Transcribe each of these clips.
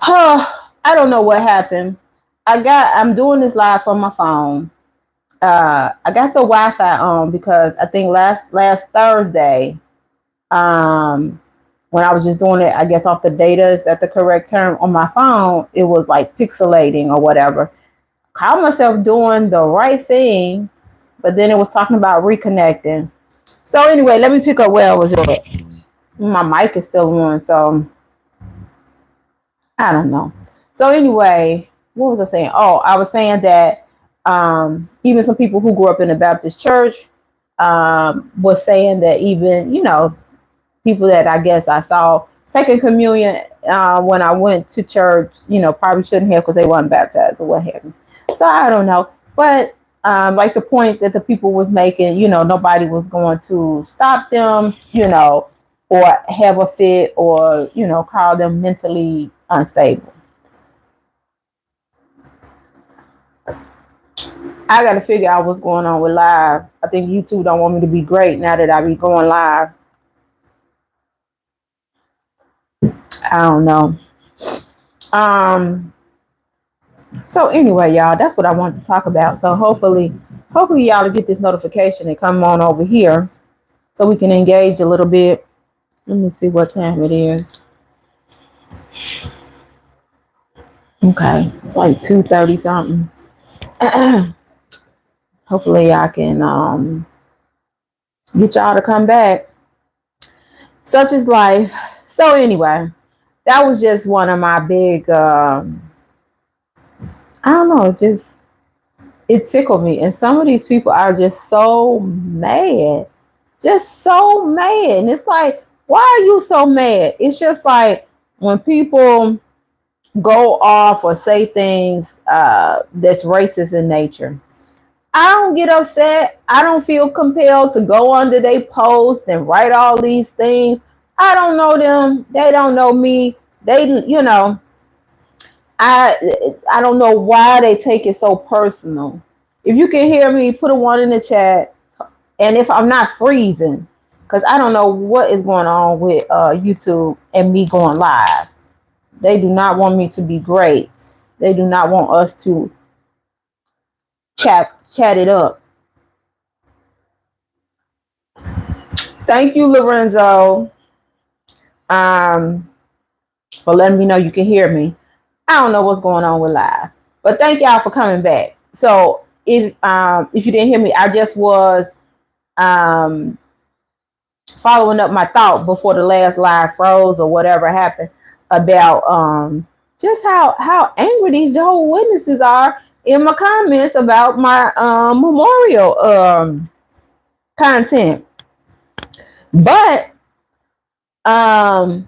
I don't know what happened. I'm doing this live from my phone. I got the Wi-Fi on because I think last Thursday, um, when I was just doing it, I guess off the data, is that the correct term, on my phone, it was like pixelating or whatever. Called myself doing the right thing, but then it was talking about reconnecting. So anyway, let me pick up where I was at. My mic is still on, so I don't know. So anyway, what was I saying? Oh, I was saying that even some people who grew up in the Baptist church was saying that even, people that I guess I saw taking communion when I went to church, probably shouldn't have because they weren't baptized or what have you. So I don't know. But like the point that the people was making, nobody was going to stop them, or have a fit or, call them mentally unstable. I got to figure out what's going on with live. I think YouTube don't want me to be great now that I be going live. I don't know. Um. So anyway, y'all, that's what I wanted to talk about. So hopefully y'all will get this notification and come on over here so we can engage a little bit. Let me see what time it is. Okay, it's like 2:30 something. Hopefully I can get y'all to come back. Such is life. So anyway, that was just one of my big. I don't know. Just it tickled me, and some of these people are just so mad, just so mad. And it's like, why are you so mad? It's just like when people go off or say things that's racist in nature. I don't get upset. I don't feel compelled to go under their post and write all these things. I don't know them. They don't know me. I don't know why they take it so personal. If you can hear me, put a one in the chat. And if I'm not freezing, because I don't know what is going on with YouTube and me going live. They do not want me to be great. They do not want us to chat it up. Thank you, Lorenzo, um, for letting me know you can hear me. I don't know what's going on with live, but thank y'all for coming back. So if you didn't hear me, I just was um, following up my thought before the last live froze or whatever happened about just how angry these Jehovah's Witnesses are in my comments about my memorial content. But um,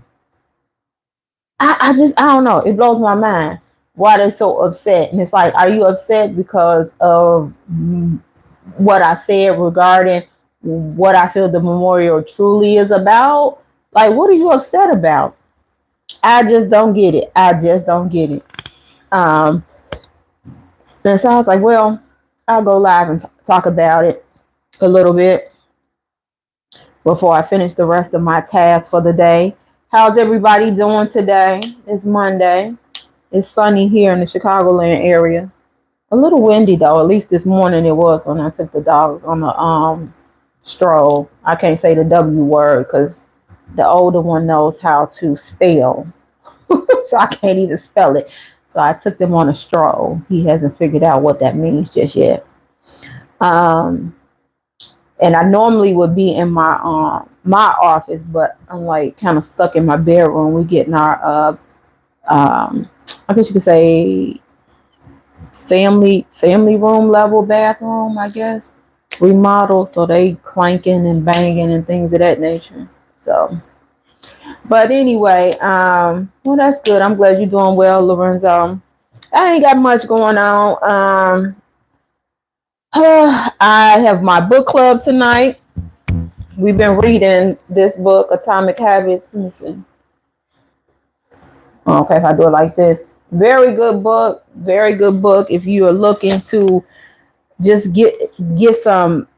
I don't know. It blows my mind why they're so upset. And it's like, are you upset because of what I said regarding what I feel the memorial truly is about? Like, what are you upset about? I just don't get it. I just don't get it. Um, and so I was like, well, I'll go live and talk about it a little bit before I finish the rest of my tasks for the day. How's everybody doing today? It's Monday. It's sunny here in the Chicagoland area. A little windy though. At least this morning it was when I took the dogs on the stroll. I can't say the W word because the older one knows how to spell, so I can't even spell it. So I took them on a stroll. He hasn't figured out what that means just yet. And I normally would be in my office, but I'm like kind of stuck in my bedroom. We getting our I guess you could say family room level bathroom, I guess, remodel. So they clanking and banging and things of that nature. So, but anyway, well, that's good. I'm glad you're doing well, Lorenzo. I ain't got much going on. I have my book club tonight. We've been reading this book, Atomic Habits. Let me see. Okay, if I do it like this. Very good book. Very good book. If you are looking to just get some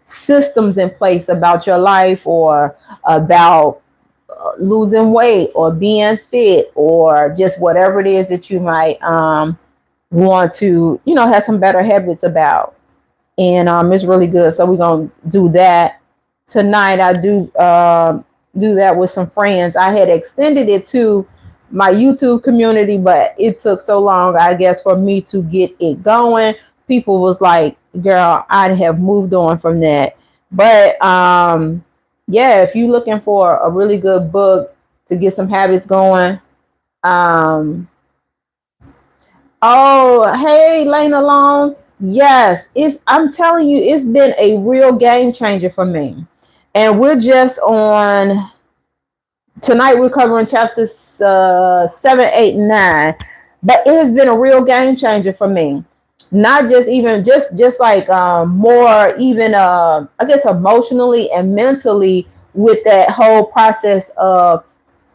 systems in place about your life or about losing weight or being fit or just whatever it is that you might want to, have some better habits about. And it's really good. So we're gonna do that tonight. I do that with some friends. I had extended it to my YouTube community, but it took so long, I guess, for me to get it going. People was like, "Girl, I'd have moved on from that." But yeah, if you're looking for a really good book to get some habits going, um, oh, hey, Lena Long. Yes, I'm telling you, it's been a real game changer for me. And we're just on tonight. We're covering chapters 7, 8, 9. But it has been a real game changer for me. Not just even just like more even I guess emotionally and mentally with that whole process of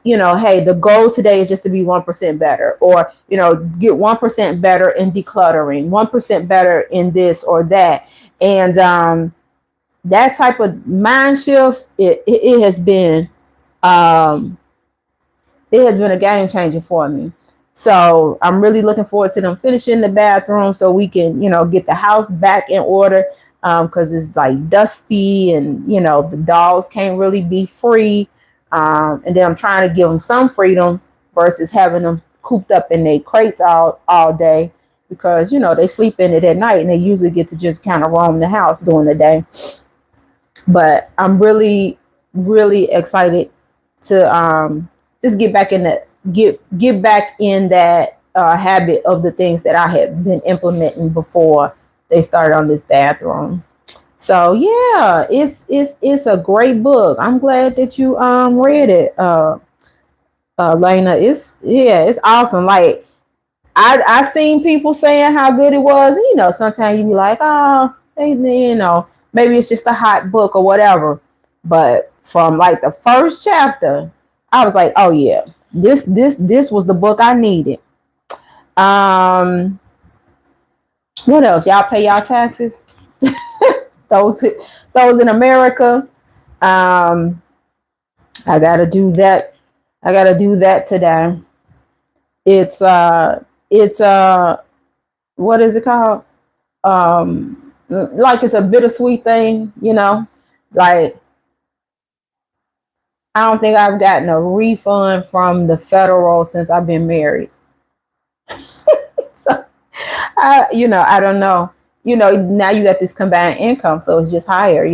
hey, the goal today is just to be 1% better, or, get 1% better in decluttering, 1% better in this or that. And that type of mind shift, um, it has been a game changer for me. So I'm really looking forward to them finishing the bathroom so we can, get the house back in order. Because it's like dusty and, the dogs can't really be free. And then I'm trying to give them some freedom versus having them cooped up in their crates all day because, they sleep in it at night and they usually get to just kind of roam the house during the day. But I'm really, really excited to just get back in that get back in that habit of the things that I had been implementing before they started on this bathroom. So yeah, it's a great book. I'm glad that you read it, Lena. It's awesome. Like I seen people saying how good it was. Sometimes you be like, oh, maybe it's just a hot book or whatever. But from like the first chapter, I was like, oh yeah, this was the book I needed. Um, what else? Y'all pay y'all taxes? those those in America. Um, I gotta do that. I gotta do that today. It's what is it called? Like it's a bittersweet thing, Like I don't think I've gotten a refund from the federal since I've been married. So I don't know. Now you got this combined income, so it's just higher,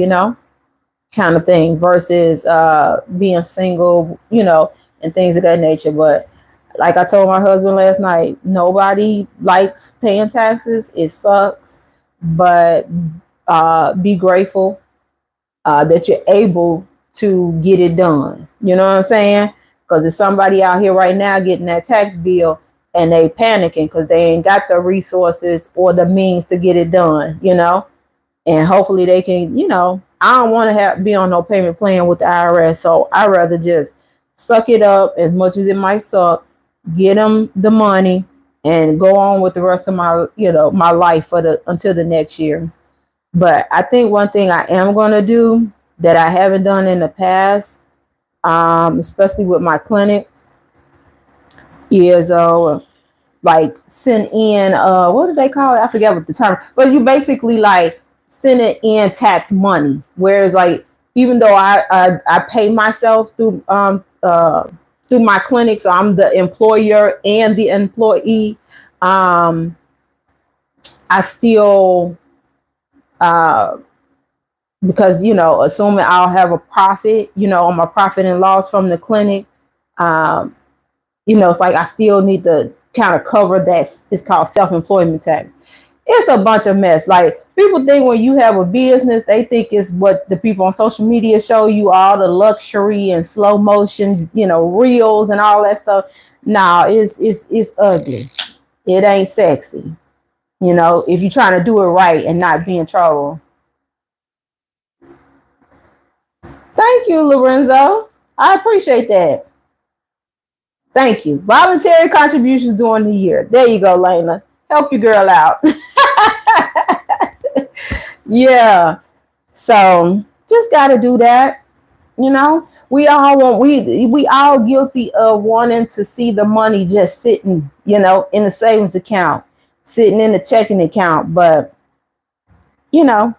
kind of thing versus being single, and things of that nature. But like I told my husband last night, nobody likes paying taxes. It sucks, but be grateful that you're able to get it done. You know what I'm saying? Because there's somebody out here right now getting that tax bill and they panicking because they ain't got the resources or the means to get it done, and hopefully they can, I don't want to be on no payment plan with the IRS. So I rather just suck it up as much as it might suck, get them the money and go on with the rest of my life until the next year. But I think one thing I am going to do that I haven't done in the past, especially with my clinic, is like send in what do they call it? I forget what the term, but you basically like send it in tax money. Whereas like even though I pay myself through my clinic, so I'm the employer and the employee, I still because assuming I'll have a profit, on my profit and loss from the clinic, um, it's like I still need to kind of cover that. It's called self-employment tax. It's a bunch of mess. Like people think when you have a business, they think it's what the people on social media show you, all the luxury and slow motion, reels and all that stuff. No, it's ugly. It ain't sexy. If you're trying to do it right and not be in trouble. Thank you, Lorenzo. I appreciate that. Thank you. Voluntary contributions during the year. There you go, Lena. Help your girl out. Yeah. So just got to do that, We all want we all guilty of wanting to see the money just sitting, in the savings account, sitting in the checking account. But you know,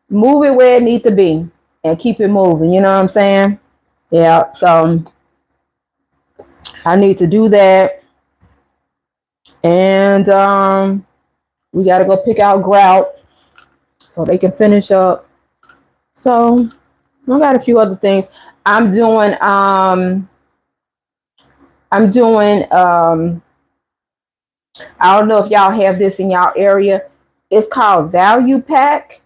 move it where it needs to be and keep it moving. You know what I'm saying? Yeah. So I need to do that, and we got to go pick out grout so they can finish up. So I got a few other things. I'm doing I'm doing I don't know if y'all have this in y'all area. It's called Value Pack,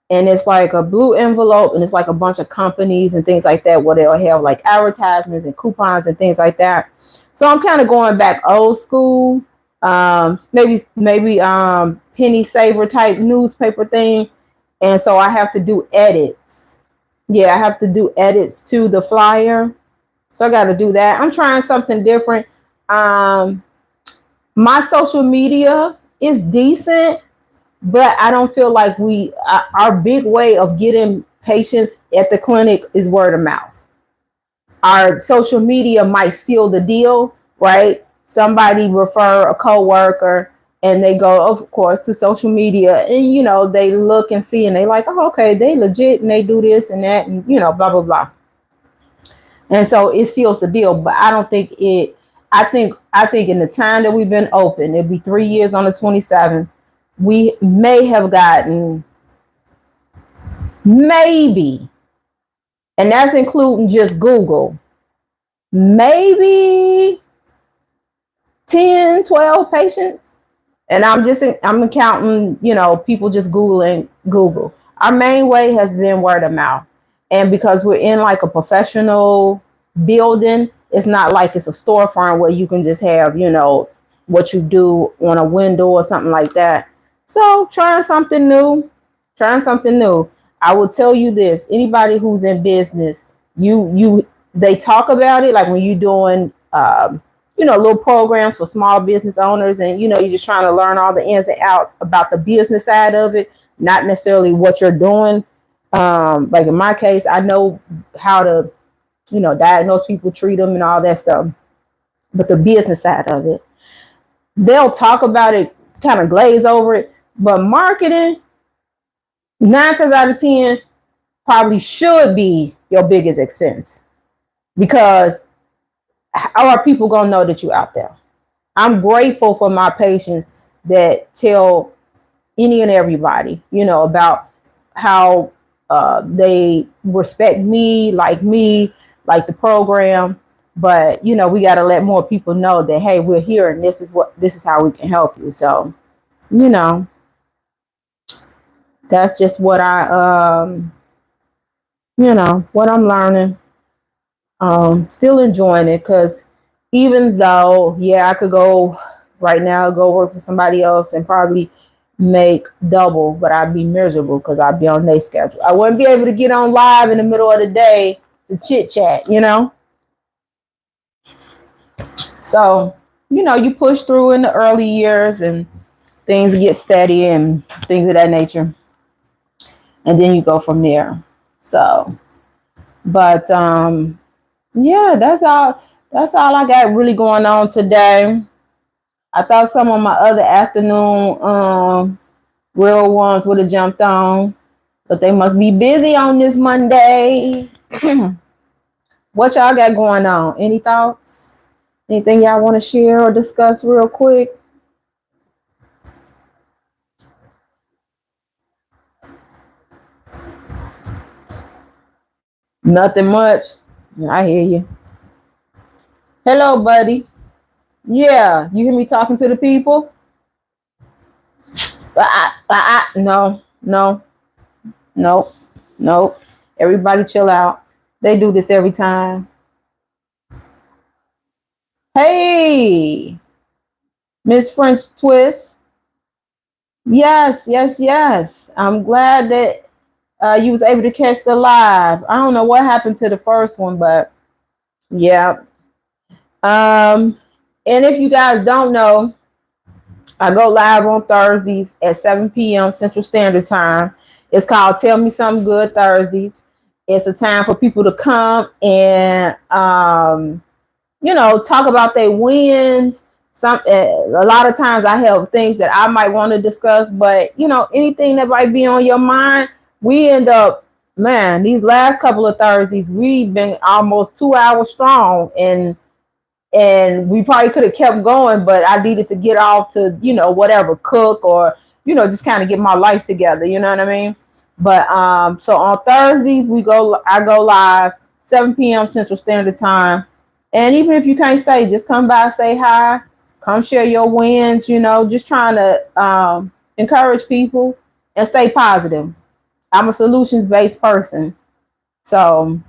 and it's like a blue envelope, and it's like a bunch of companies and things like that where they'll have like advertisements and coupons and things like that. So I'm kind of going back old school, maybe penny saver type newspaper thing, and so I have to do edits. Yeah, I have to do edits to the flyer. So I got to do that. I'm trying something different. Um, my social media is decent, but I don't feel like our big way of getting patients at the clinic is word of mouth. Our social media might seal the deal, right? Somebody refer a coworker and they go, of course, to social media, and they look and see and they like, oh, okay, they legit and they do this and that and blah blah blah. And so it seals the deal. But I don't think it. I think in the time that we've been open, it'll be 3 years on the 27th. We may have gotten maybe, and that's including just Google, maybe 10, 12 patients. And I'm counting, people just Googling Google. Our main way has been word of mouth. And because we're in like a professional building, it's not like it's a storefront where you can just have, what you do on a window or something like that. So trying something new, I will tell you this, anybody who's in business, they talk about it like when you're doing little programs for small business owners, and you're just trying to learn all the ins and outs about the business side of it, not necessarily what you're doing. Like in my case, I know how to diagnose people, treat them, and all that stuff. But the business side of it, they'll talk about it, kind of glaze over it. But marketing, 9 times out of 10, probably should be your biggest expense, because how are people gonna know that you're out there? I'm grateful for my patients that tell any and everybody, about how they respect me, like the program. But we got to let more people know that, hey, we're here and this is how we can help you. So that's just what what I'm learning. Still enjoying it, because even though, yeah, I could go right now, go work for somebody else and probably make double, but I'd be miserable because I'd be on their schedule. I wouldn't be able to get on live in the middle of the day to chit chat, So, you push through in the early years and things get steady and things of that nature. And then you go from there. So, but yeah, that's all I got really going on today. I thought some of my other afternoon real ones would have jumped on, but they must be busy on this Monday. What y'all got going on? Any thoughts? Anything y'all want to share or discuss real quick? Nothing much. I hear you. Hello, buddy. Yeah, you hear me talking to the people? No, no, no, no. Everybody chill out. They do this every time. Hey, Miss French Twist. Yes, yes, yes. I'm glad that you was able to catch the live. I don't know what happened to the first one, but yeah. Um, and if you guys don't know, I go live on Thursdays at 7 p.m. Central Standard Time. It's called Tell Me Something Good Thursdays. It's a time for people to come and talk about their wins. A lot of times I have things that I might want to discuss, but anything that might be on your mind, we end up, man, these last couple of Thursdays, we've been almost 2 hours strong, and we probably could have kept going, but I needed to get off to, whatever, cook or, just kind of get my life together. You know what I mean? But so on Thursdays I go live 7 p.m. Central Standard Time. And even if you can't stay, just come by, say hi, come share your wins, just trying to encourage people and stay positive. I'm a solutions based person. So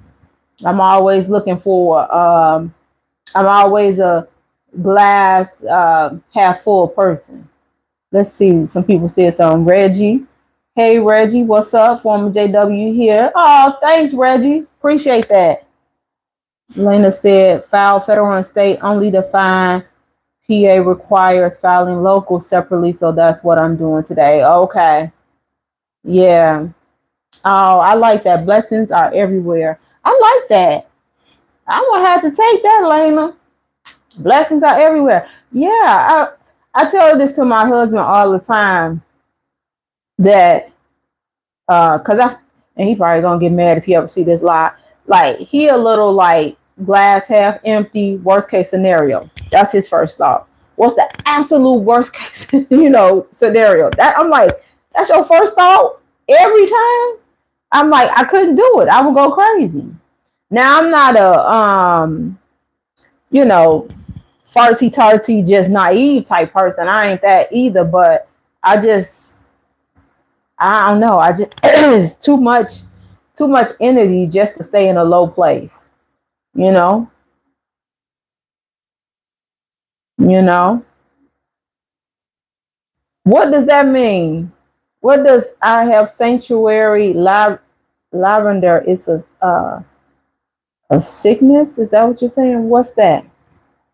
I'm always looking for I'm always a glass half full person. Let's see. Some people said something. Reggie. Hey, Reggie. What's up? Former JW here. Oh, thanks, Reggie. Appreciate that. Lena said, file federal and state only to fine. PA requires filing local separately. So that's what I'm doing today. Okay. Yeah. Oh, I like that. Blessings are everywhere. I like that. I'm going to have to take that, Lena. Blessings are everywhere. Yeah, I tell this to my husband all the time that cause I and he probably gonna get mad if he ever see this live. Like he a little like glass half empty, worst case scenario. That's his first thought. What's the absolute worst case scenario? That I'm like, that's your first thought every time? I'm like, I couldn't do it. I would go crazy. Now I'm not a you know, farty tarty, just naive type person. I ain't that either, but I just, I don't know. I just it's too much energy just to stay in a low place. You know, you know. What does that mean? What does I have sanctuary lavender? Is a sickness? Is that what you're saying? What's that?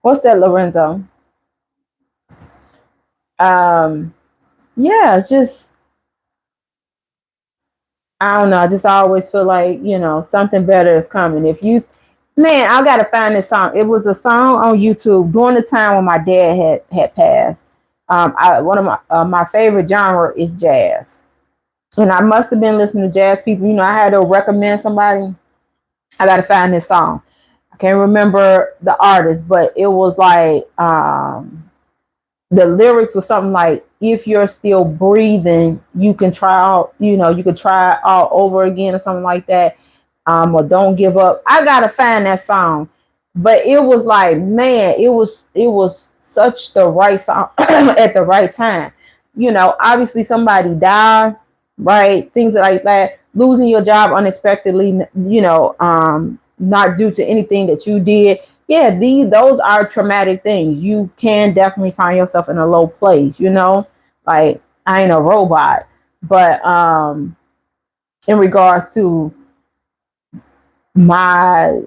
What's that, Lorenzo? Um, yeah, it's just I don't know. I just always feel like, something better is coming. Man, I gotta find this song. It was a song on YouTube during the time when my dad had passed. One of my favorite genre is jazz, and I must have been listening to jazz people. I had to recommend somebody. I gotta find this song. I can't remember the artist, but it was like the lyrics was something like, if you're still breathing, you can try out, you could try all over again or something like that. Or don't give up. I gotta find that song. But it was like, man, it was such the right song at the right time. Obviously somebody died, right? Things like that. Losing your job unexpectedly, not due to anything that you did. Yeah, those are traumatic things. You can definitely find yourself in a low place. Like, I ain't a robot. But in regards to my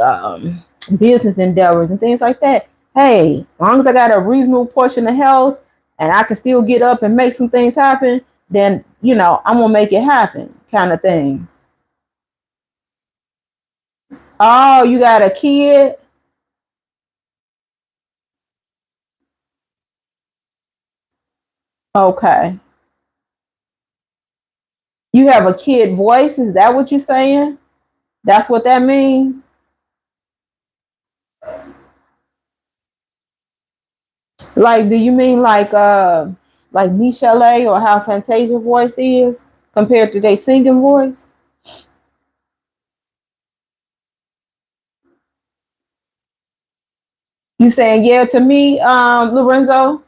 um, business endeavors and things like that, hey, as long as I got a reasonable portion of health and I can still get up and make some things happen, then I'm gonna make it happen, kind of thing. Oh, you got a kid? Okay. You have a kid voice? Is that what you're saying? That's what that means? Like, do you mean like Michelle or how Fantasia voice is compared to their singing voice? You saying yeah to me, Lorenzo?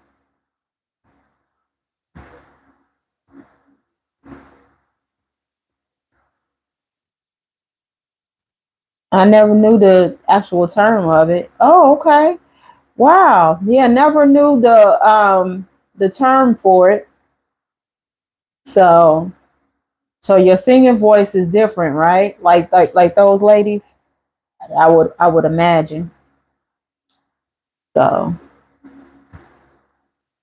I never knew the actual term of it. Oh, okay. Wow. Yeah, never knew the term for it. So so your singing voice is different, right? Like those ladies. I would imagine. So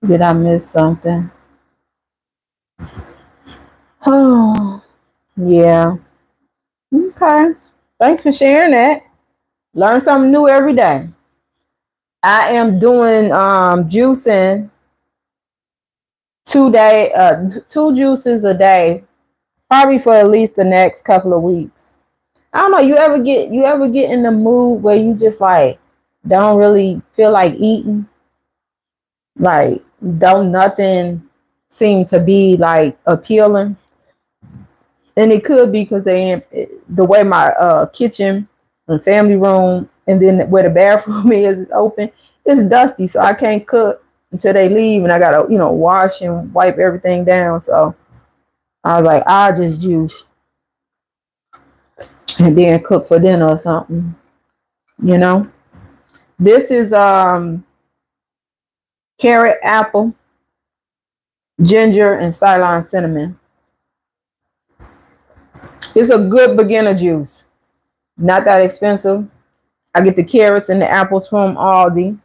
did I miss something? Oh, yeah. Okay. Thanks for sharing that. Learn something new every day. I am doing juicing 2 juices a day, probably for at least the next couple of weeks. I don't know. You ever get in the mood where you just like don't really feel like eating? Like don't nothing seem to be like appealing? And it could be because the way my kitchen and family room and then where the bathroom is open, it's dusty, so I can't cook until they leave, and I gotta wash and wipe everything down. So I was like, I'll just juice and then cook for dinner or something. You know, this is carrot, apple, ginger, and Ceylon cinnamon. It's a good beginner juice. Not that expensive. I get the carrots and the apples from Aldi.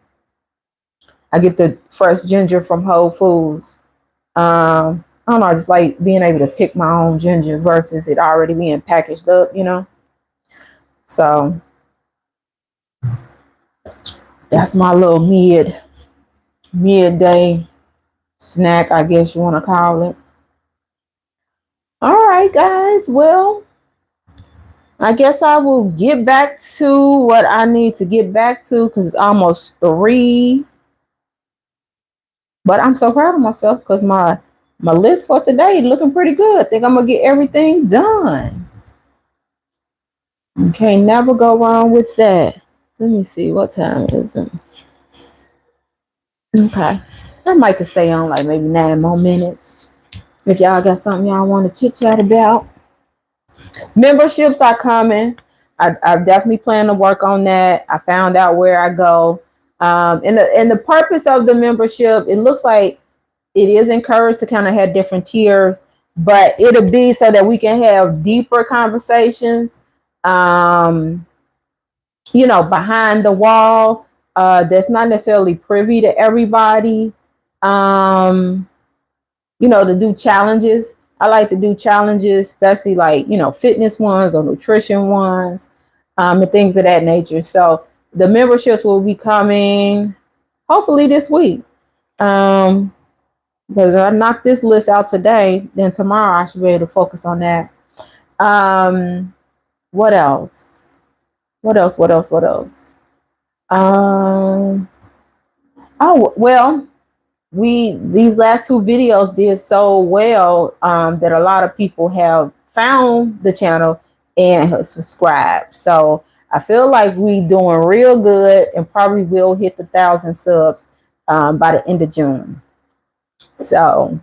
I get the fresh ginger from Whole Foods. I don't know, I just like being able to pick my own ginger versus it already being packaged up. So that's my little midday snack, I guess you want to call it. All right, guys. Well, I guess I will get back to what I need to get back to because it's almost 3. But I'm so proud of myself because my list for today is looking pretty good. I think I'm gonna get everything done. Okay, never go wrong with that. Let me see what time is it. Okay, I might could stay on like maybe 9 more minutes. If y'all got something y'all want to chit chat about, memberships are coming. I definitely plan to work on that. I found out where I go. And the purpose of the membership, it looks like it is encouraged to kind of have different tiers, but it'll be so that we can have deeper conversations, um, behind the wall, that's not necessarily privy to everybody. Um, to do challenges. I like to do challenges, especially like, fitness ones or nutrition ones, and things of that nature. So the memberships will be coming hopefully this week. Um, because I knock this list out today, then tomorrow I should be able to focus on that. Um, what else? What else? What else? What else? Um, oh well, these last 2 videos did so well that a lot of people have found the channel and have subscribed. So I feel like we doing real good and probably will hit the 1,000 subs by the end of June. So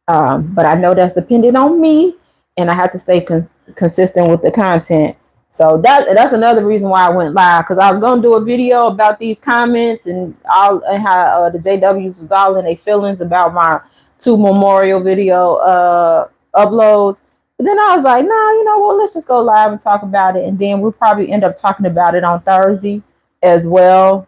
but I know that's dependent on me, and I have to stay consistent with the content. So that's another reason why I went live, because I was gonna do a video about these comments and all, and how the JWs was all in their feelings about my 2 memorial video uploads. But then I was like, nah, what? Let's just go live and talk about it, and then we'll probably end up talking about it on Thursday as well,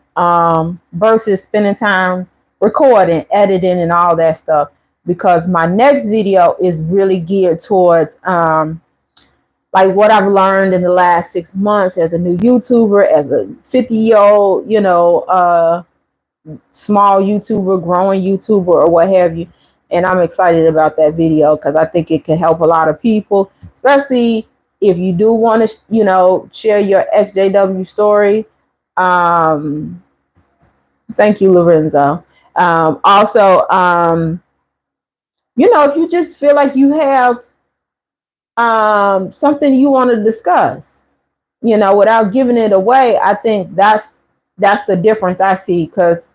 versus spending time recording, editing, and all that stuff, because my next video is really geared towards like what I've learned in the last 6 months as a new YouTuber, as a 50-year-old, small YouTuber, growing YouTuber, or what have you. And I'm excited about that video because I think it can help a lot of people, especially if you do want to, share your XJW story. Thank you, Lorenzo. Also, if you just feel like you have something you want to discuss, without giving it away, I think that's the difference I see, because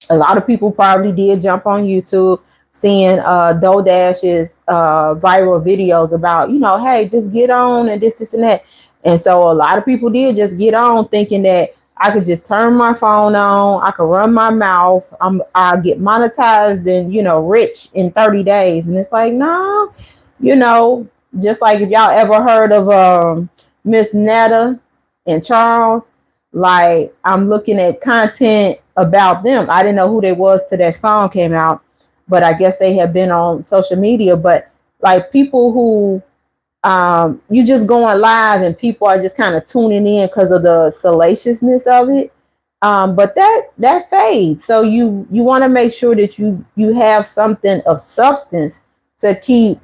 a lot of people probably did jump on YouTube seeing DoorDash's viral videos about, hey, just get on and this and that. And so a lot of people did just get on thinking that I could just turn my phone on, I could run my mouth, I'll get monetized and, rich in 30 days. And it's like, no, just like if y'all ever heard of Miss Netta and Charles, like I'm looking at content about them. I didn't know who they was till that song came out, but I guess they have been on social media. But like people who you just going live and people are just kind of tuning in because of the salaciousness of it. But that fades. So you want to make sure that you have something of substance to keep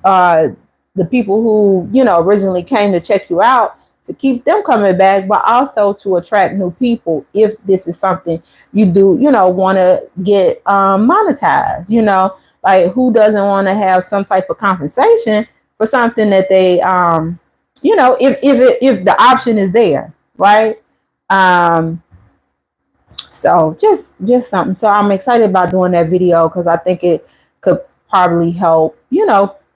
uh, the people who originally came to check you out, to keep them coming back, but also to attract new people if this is something you do want to get monetized. Like, who doesn't want to have some type of compensation for something that they if the option is there, right? um so just something. So I'm excited about doing that video because I think it could probably help,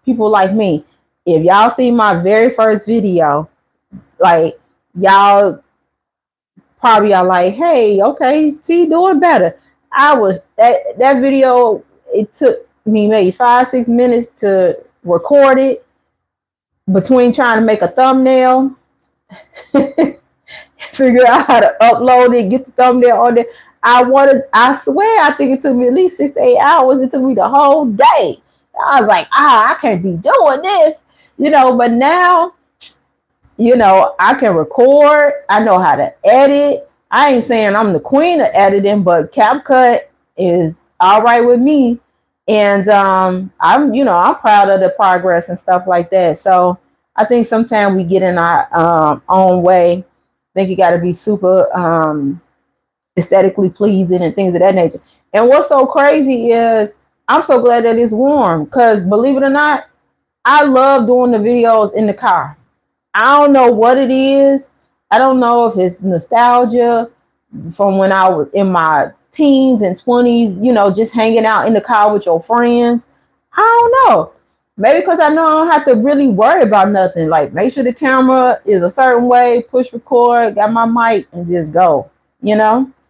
people like me. If y'all see my very first video, like, y'all probably are like, hey, okay, T doing better. I was that video, it took me maybe 5-6 minutes to record it, between trying to make a thumbnail, figure out how to upload it, get the thumbnail on there. I swear, I think it took me at least 6 to 8 hours. It took me the whole day. I was like, I can't be doing this, but now, I can record. I know how to edit. I ain't saying I'm the queen of editing, but CapCut is all right with me. And I'm proud of the progress and stuff like that. So I think sometimes we get in our own way. I think you got to be super aesthetically pleasing and things of that nature. And what's so crazy is, I'm so glad that it's warm, because believe it or not, I love doing the videos in the car. I don't know what it is. I don't know if it's nostalgia from when I was in my teens and 20s, just hanging out in the car with your friends. I don't know. Maybe because I know I don't have to really worry about nothing. Like, make sure the camera is a certain way, push record, got my mic, and just go. I ain't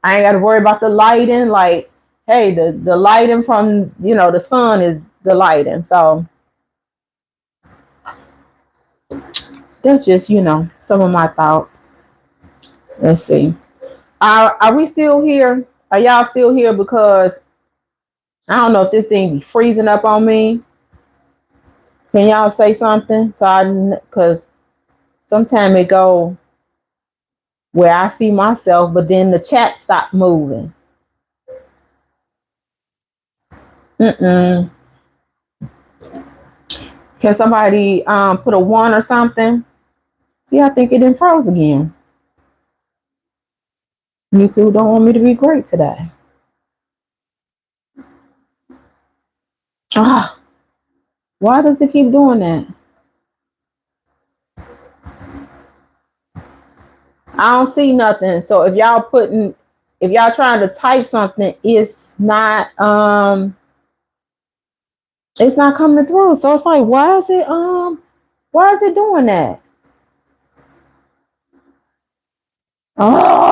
got to worry about the lighting. Like, hey, the lighting from the sun is the lighting. So that's just some of my thoughts. Let's see. Are we still here? Are y'all still here? Because I don't know if this thing be freezing up on me. Can y'all say something? Because sometimes it go where I see myself, but then the chat stop moving. Mm-mm. Can somebody put a 1 or something? See, I think it didn't froze again. YouTube don't want me to be great today. Ah, why does it keep doing that? I don't see nothing. So if y'all trying to type something, it's not coming through. So it's like, why is it doing that? Oh,